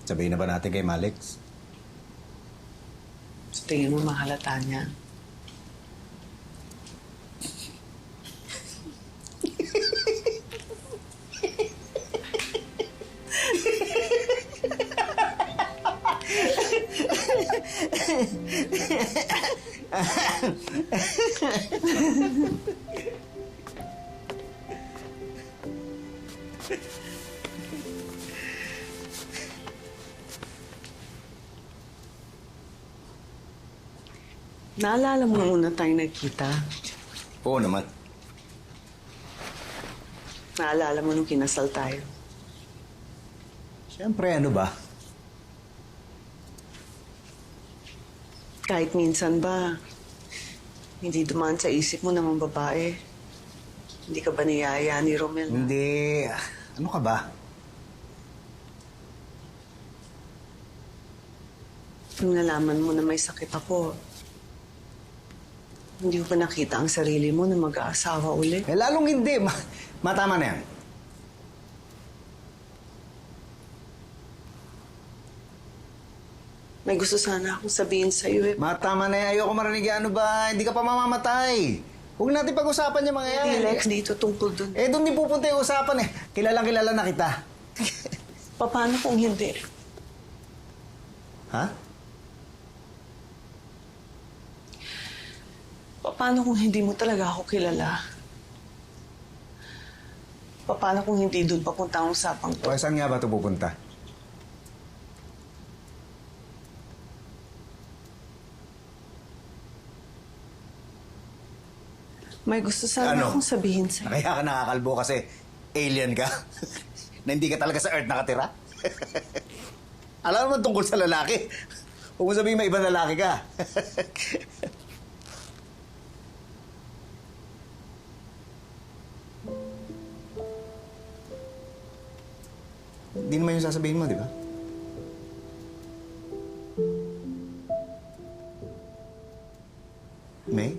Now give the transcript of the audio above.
Sabihin na ba natin kay Malex? Sa tingin mo mahalata niya. Naalala mo nung una tayong nagkita? Oo naman. Naalala mo nung kinasal tayo? Siyempre, ano ba? Kahit minsan ba, hindi dumaan sa isip mo namang babae. Hindi ka ba niyaya ni Romel? Hindi. Ano ka ba? Nung nalaman mo na may sakit ako, hindi mo ba nakita ang sarili mo na mag-aasawa ulit? Eh, lalong hindi. Matama na yan. May gusto sana akong sabihin sa'yo eh. Matama na yan. Ayoko marinig yan. Ano ba? Hindi ka pa mamamatay. Huwag natin pag-usapan yung mga yan. Hindi, Lex, dito tungkol dun. Eh, doon din pupunta yung usapan eh. Kilalang-kilala na kita. Paano kung hindi? Ha? Paano kung hindi mo talaga ako kilala? Paano kung hindi doon papunta ang usapang to? O, saan nga ba ito pupunta? May gusto sana Ano? akong sabihin sa'yo. Kaya ka nakakalbo kasi alien ka? Na hindi ka talaga sa Earth nakatira? Alam mo tungkol sa lalaki. Huwag mo sabihin may ibang lalaki ka. Hindi naman yung sasabihin mo, di ba? May?